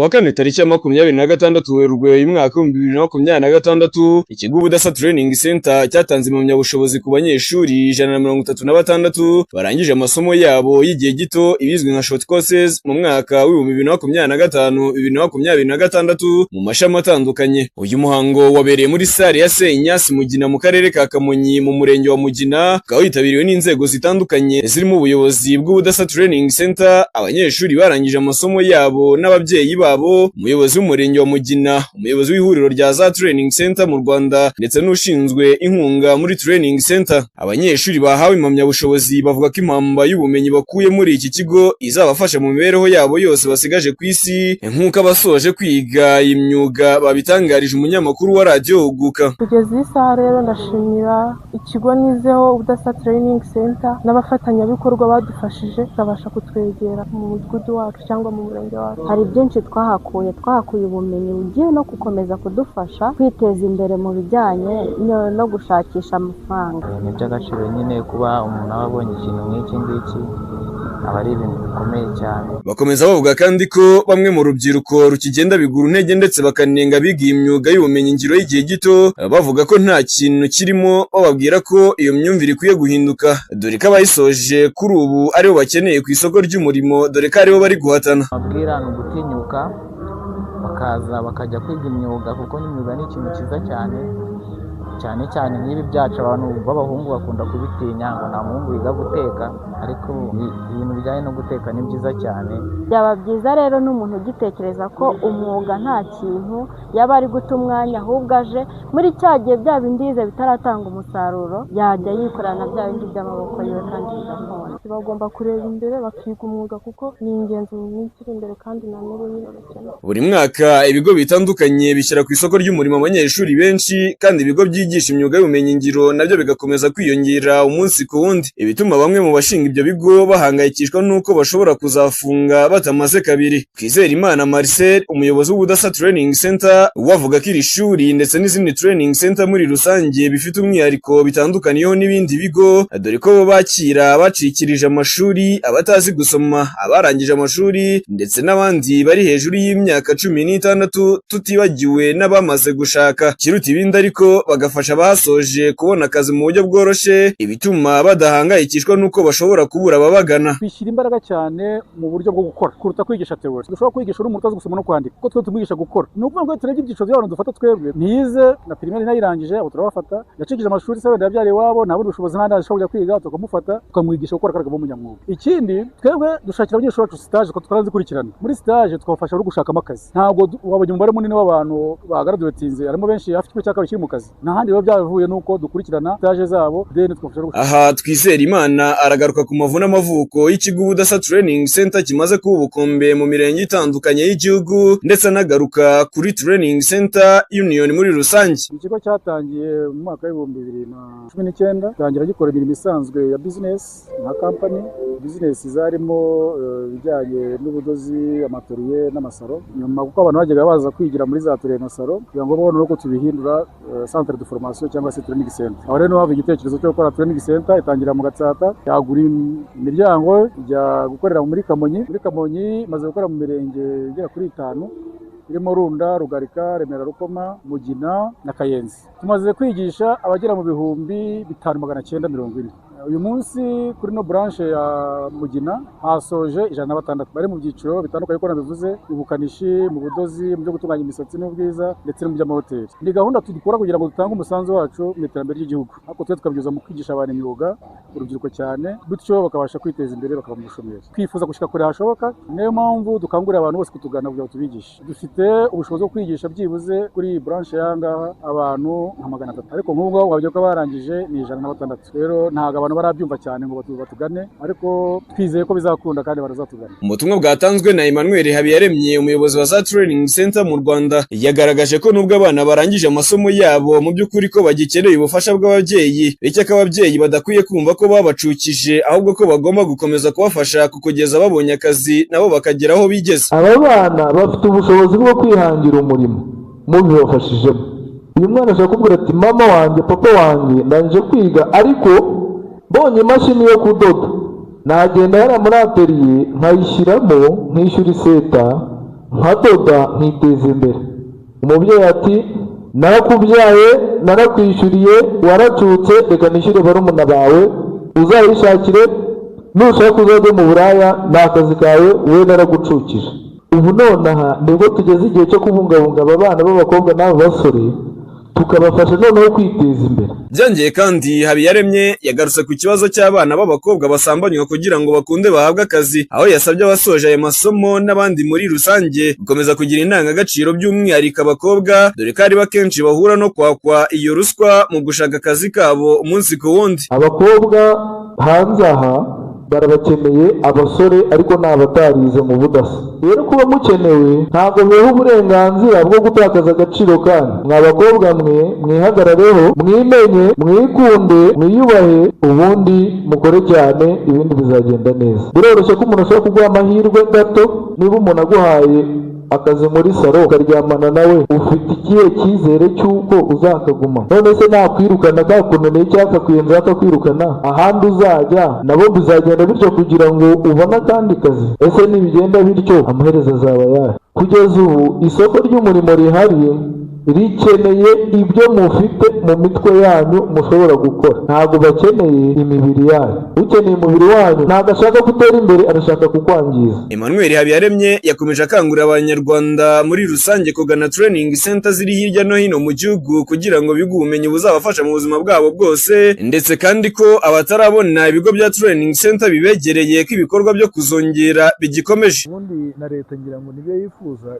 Kuwa kane tariki ya 26 Werurwe uyu mwaka wa 2026 ikigo Ubudasa Training Center cyatanze impamyabushobozi ku banyeshuri 136 barangije amasomo yabo y'igihe gito ibizwi nka short courses mu mwaka wa 2025-2026 mu mashami atandukanye. Uyu muhango wabereye muri sale ya Senyasi Mugina mu karere ka Kamonyi mu murenge wa Mugina, ukaba witabiriwe n'inzego zitandukanye zirimo ubuyobozi bw'Ubudasa Training Center, abanyeshuri barangije amasomo yabo n'ababyeyi babo, umuyobozi w'umurenge wa Mugina, umuyobozi w'ihuriro rya za Training Center mu Rwanda ndetse n'ushinzwe inkunga muri Training Center. Abanyeshuri bahawe impamyabushobozi bavuga ko impamba y'ubumenyi bakuye muri iki kigo izabafasha mu mibereho yabo yose basigaje ku isi, nk'uko abasoje kwiga imyuga babitangarije umunyamakuru wa Radio Huguka. Kugeza iyi saha rero ndashimira ikigo nizeho Ubudasa Training Center n'abafatanyabikorwa badufashije babasha kutwegera mu mudugudu wacu cyangwa mu murenge wacu. Hari byinshi twahakuye ubumenyi bugiye no gukomeza kudufasha kwiteza imbere mu bijyanye no gushakisha amafaranga. Ni iby'agaciro nyine kuba umuntu aba abonye ikintu nk'iki ngiki, aba ari ibintu bikomeye cyane. Bakomeza bavuga kandi ko bamwe mu rubyiruko rukigenda bigura intege ndetse bakanenga biga imyuga y'ubumenyi ngiro y'igihe gito, bavuga ko nta kintu kirimo, bababwira ko iyo myumvire ikwiye guhinduka, dore ko abayisoje kuri ubu aribo bakeneye ku isoko ry'umurimo, dore ko aribo bari guhatana. Babwira ni ugutinyuka bakaza bakajya kwiga imyuga, kuko n'imyuga ni ikintu cyiza cyane cyane nk'ibi byacu abantu b'abahungu bakunda kubitinya ngo nta muhungu wiga guteka, ariko ibintu bijyanye no guteka ni byiza cyane. Byaba byiza rero n'umuntu ugitekereza ko umwuga nta kintu yaba ari guta umwanya, ahubwo aje muri cya gihe bya bindi yize bitaratanga umusaruro yajya yikorana bya bindi by'amaboko yiwe kandi bigakora. Bagomba kureba imbere bakiga umwuga kuko ni ingenzi mu minsi iri imbere kandi na n'ubu nyine bakeneye. Buri mwaka ibigo bitandukanye bishyira ku isoko ry'umurimo abanyeshuri benshi, kandi ibigo byigisha imyuga y'ubumenyi ngiro nabyo bigakomeza kwiyongera umunsi ku wundi, ibituma bamwe mu bashinga ibyo bigo bahangayikishwa n'uko bashobora kuzafunga batamaze kabiri. Twizerimana Marcel, umuyobozi w'Ubudasa Training Center, wavuga ko iri shuri ndetse n'izindi Training Center muri rusange bifite umwihariko bitandukaniyeho n'ibindi bigo, dore ko bo bakira abacikirije amashuri, abatazi gusoma, abarangije amashuri ndetse n'abandi bari hejuru y'imyaka 16, tutibagiwe n'abamaze gushaka. Kiruta ibindi ariko bagafasha abahasoje kubona akazi mu buryo bworoshye, ibituma badahangayikishwa n'uko bashobora kubura ababagana. Bishyira imbaraga cyane mu buryo bwo gukora kuruta kwigisha teori. Dushobora kwigisha uri umuntu utazi gusoma no kwandika, kuko twe tumwigisha gukora. Ni ukuvuga ngo turebye ibyiciro by'abantu dufata twebwe, nize na primaire nayirangije, abo turabafata, yacikije amashuri se wenda yabyariye iwabo, nta bundi bushobozi nta ashobora kwiga, tukamufata tukamwigisha gukora karaga umunyamwuga. Ikindi twebwe dushakira abanyeshuri bacu stage ko twarazikurikirana. Muri stage twabafasha no gushaka akazi. Ntabwo wabonye umubare munini w'abantu bagaraduwetinze, harimo benshi afite icyo cyakabiri mu kazi. Nahandi biba byavuye nuko dukurikirana stage zabo, then twafasha. Aha Twizerimana aragaruka ku mavu n'amavuko y'ikigo Ubudasa Training Center kimaze kuba ubukombe mu mirenge itandukanye y'igihugu, ndetse anagaruka kuri Training Center Union muri rusange. Ikigo cyatangiye mu mwaka wa 2019, tangira gikora imirimo isanzwe ya business nka company, business zarimo bijyanye n'ubudozi, amatoriye n'amasaro. Nyuma kuko abantu bajyaga baza kwigira muri za toriye na saro, kugira ngo babone uko tubihindura centre de formation cyangwa se training center. Aho rero hava igitekerezo cyo gukora training center, itangira mu Gatsata, yagura imiryango ijya gukorera muri Kamonyi. Muri Kamonyi maze gukora mu mirenge igera kuri 5 irimo Runda, Rugarika, Remera, Rukoma, Mugina na Kayenzi. Tumaze kwigisha abagera mu bihumbi 5940. Uyu munsi kuri no branche ya Mugina hasoje 106 bari mu byiciro bitandukanye, ko nabivuze, ubukanishi, mu budozi, mu byo gutunganya imisatsi n'ubwiza ndetse no mu by'amahoteli. Ni gahunda tudikora kugira ngo dutange umusanzu wacu mu iterambere ry'igihugu, ariko twe tukabyuza mu kwigisha abantu imyuga, urubyiruko cyane, bityo bakabasha kwiteza imbere bakaba mu bushomeri. Twifuza gushika kure hashoboka, niyo mpamvu dukangurira abantu bose kutugana kugira ngo tubigishe. Dufite ubushobozi bwo kwigisha byibuze kuri branche yangaha abantu nka 300, ariko nk'ubwo wabyo ko barangije ni 106. Rero ntago abantu barabyumva cyane ngo batugane, ariko twizeye ko bizakunda kandi barazatugana. Umutumwa bwatanzwe na Emmanuel Habiyaremye, umuyobozi wa za Training Center mu Rwanda, yagaragaje ko nubwo abana barangije amasomo yabo mu by'ukuri ko bagikeneye ubufasha bw'ababyeyi, bityo ko ababyeyi badakwiye kumva ko babacukije, ahubwo ko bagomba gukomeza kubafasha kugeza babonye akazi nabo bakagera aho bigeze. Aba bana bafite ubushobozi bwo kwihangira umurimo mubibafashijemo. Uyu mwana ashobora kubwira ati mama wanjye, papa wanjye, ndangije kwiga ariko bonye imashini yo kudoda, nagenda yari muri atelier nkayishyiramo nkishyura iseta nkadoda nkiteza imbere. Umubyeyi ati narakubyaye narakwishyuriye waracutse reka nishyure barumuna bawe uzayishakire nushaka uzajye mu buraya ni akazi kawe wowe naragucukije. Ubu nonaha nibwo tugeze igihe cyo kubungabunga aba bana b'abakobwa n'abo basore tukabafasha noneho kwiteza imbere. Byongeye kandi Habiyaremye yagarutse ku kibazo cy'abana b'abakobwa basambanywa kugira ngo bakunde bahabwe akazi, aho yasabye abasoje aya masomo n'abandi muri rusange gukomeza kugira indangagaciro by'umwihariko abakobwa, dore ko ari bakenshi bahura no kwakwa iyo ruswa mu gushaka akazi kabo umunsi ku wundi. Abakobwa hanze aha barabakeneye, abasore ariko ni abatarize mu budasa. Rero kuba mukenewe ntabwo biha uburenganzira bwo gutakaza agaciro kanyu. Mwa bakobwa mwe mwihagarareho, mwimenye, mwikunde, mwiyubahe, ubundi mukore cyane ibindi bizagenda neza. Biroroshye ko umuntu ashobora kuguha amahirwe gato. Niba umuntu aguhaye akazi muri salo ukaryamana nawe, ufite ikihe cyizere cy'uko uzakaguma? None se nakwirukana kakunaniye cyangwa akakwiyenza akakwirukana, ahandi uzajya nabo bizagenda bityo kugira ngo ubone akandi kazi? Ese nibigenda bityo amaherezo azaba yahe? Kugeza ubu isoko ry'umurimo rihari rikeneye ibyo mufite mu mitwe yanyu mushobora gukora, ntabwo bakeneye imibiri yanyu. Ukeneye umubiri wanyu ntabwo ashaka gutera imbere, arashaka kukwangiza. Emmanuel Habiyaremye yakomeje akangurira abanyarwanda muri rusange kugana training center ziri hirya no hino mu gihugu kugira ngo bige ubumenyi buzabafasha mu buzima bwabo bwose, ndetse kandi ko abatarabona ibigo bya training center bibegereye ko ibikorwa byo kuzongera bigikomeje. Ubundi na leta ngira ngo nibyo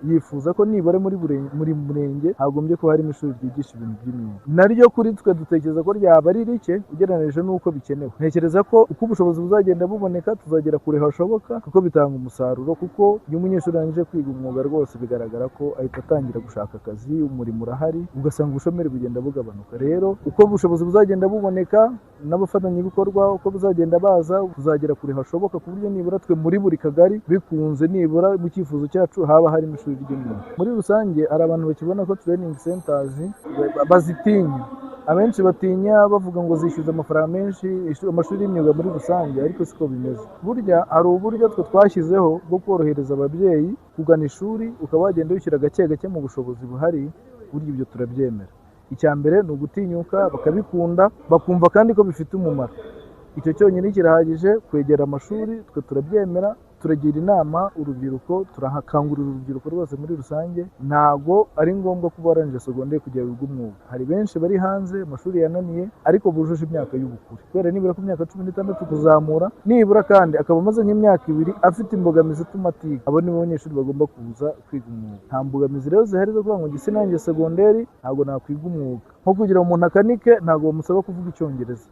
yifuza ko nibare muri murenge hagombye ko harimo ishuri ryigisha ibintu by'imyuga. Naryo kuri twe dutekereza ko ryaba ari rike ugereranije n'uko bikenewe. Ntekereza ko uko ubushobozi buzagenda buboneka tuzagera kure hashoboka, kuko bitanga umusaruro, kuko iyo umunyeshuri arangije kwiga umwuga rwose bigaragara ko ahita atangira gushaka akazi, umurimo urahari, ugasanga ubushomeri bugenda bugabanuka. Rero uko ubushobozi buzagenda buboneka n'abafatanyabikorwa uko buzagenda baza, tuzagera kure hashoboka ku buryo nibura twe muri buri kagari bikunze nibura mu cyifuzo cyacu haba harimo ishuri ry'imyuga. Muri rusange hari abantu bakibona ko training centers bazitinya. Abenshi batinya bavuga ngo zishyuza amafaranga menshi amashuri y'imyuga muri rusange, ariko siko bimeze. Burya hari uburyo twe twashyizeho bwo korohereza ababyeyi kugana ishuri, ukaba wagenda wishyura gake gake mu bushobozi buhari. Burya ibyo turabyemera. Icya mbere ni ugutinyuka, bakabikunda, bakumva kandi ko bifite umumaro. Icyo cyonyine kirahagije. Kwegera amashuri twe turabyemera, turagira inama urubyiruko, turahakangurira urubyiruko rwose muri rusange. Ntabwo ari ngombwa kuba warangije segonderi kugira wiga umwuga. Hari benshi bari hanze amashuri yananiye ariko bujuje imyaka y'ubukure, kubera nibura ku myaka 16 kuzamura, nibura kandi akaba amaze nk'imyaka 2 afite imbogamizi ituma atiga. Abo ni bo banyeshuri bagomba kuza kwiga umwuga. Nta mbogamizi rero zihari zo kuvuga ngo ngise nanjye segonderi ntabwo nakwiga umwuga. Nko kugira umuntu akanike ntabwo bamusaba kuvuga icyongereza.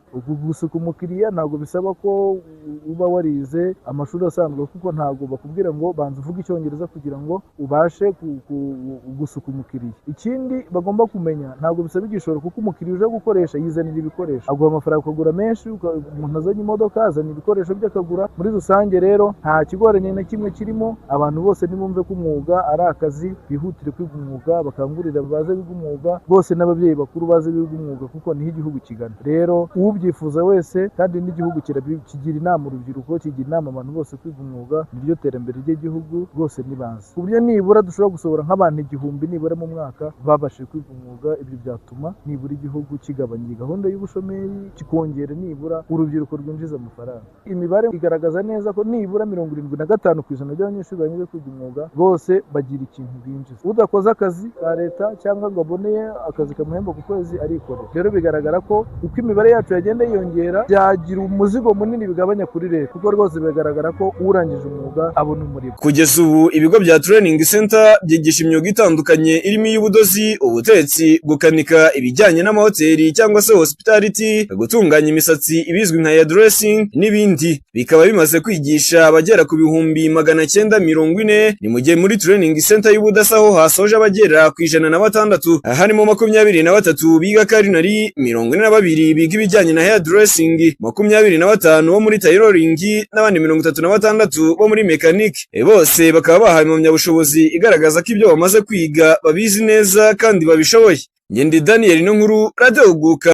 Gusuka umukiriya ntabwo bisaba ko uba warize amashuri asanzwe, kuko ntabwo bakubwira ngo banza uvuge icyongereza kugira ngo ubashe gusuka umukiriya. Ikindi bagomba kumenya, ntabwo bisaba igishoro, kuko umukiriya uje gukoresha yizanira ibikoresho, aguha amafaranga ukagura menshi. Umuntu azanye imodoka azana ibikoresho bye akagura. Muri rusange rero nta kigoranye na kimwe kirimo. Abantu bose nibumve ko umwuga ari akazi, bihutire kwiga umwuga, bakangurira baze biga umwuga bose, n'ababyeyi bakuru baze biga umwuga, kuko niho igihugu kigana. Rero ubyifuza wese, kandi n'igihugu kigira inama urubyiruko, kigira inama abantu bose kwiga umwuga. Niryo terambere ry'igihugu rwose nibaza. Ku buryo nibura dushobora gusohora nk'abantu 1000 nibura mu mwaka babashije kwiga umwuga. Ibyo byatuma nibura igihugu kigabanya gahunda y'ubushomeri, kikongera nibura urubyiruko rwinjiza amafaranga. Imibare igaragaza neza ko nibura 75% by'abanyeshuri banyuze kwiga umwuga bose bagira ikintu binjiza. Udakoze akazi ka leta cyangwa ngo aboneye akazi kamuhemba ku kwezi arikorera. Rero bigaragara ko uko imibare yacu yagenda yiyongera byagira umuzigo munini bigabanya kuri leta, kuko rwose bigaragara ko urangije umwuga abona umurimo. Kugeza ubu ibigo bya training center byigisha imyuga itandukanye irimo iy'ubudozi, ubutetsi, gukanika, ibijyanye n'amahoteli cyangwa se hospitality, gutunganya imisatsi ibizwi nka hairdressing n'ibindi. Bikaba bimaze kwigisha abagera ku 940. Ni mu gihe muri training center y'ubudasa ho hasoje abagera ku 106, harimo 23 biga culinary, 42 biga ibijyanye na hairdressing, 25 bo muri tailoring n'abandi 36 bo muri mekanike. Bose bakaba bahawe impamyabushobozi igaragaza ko ibyo bamaze kwiga babizi neza kandi babishoboye. Ngendi Daniel Niyonkuru, Radio Uguka.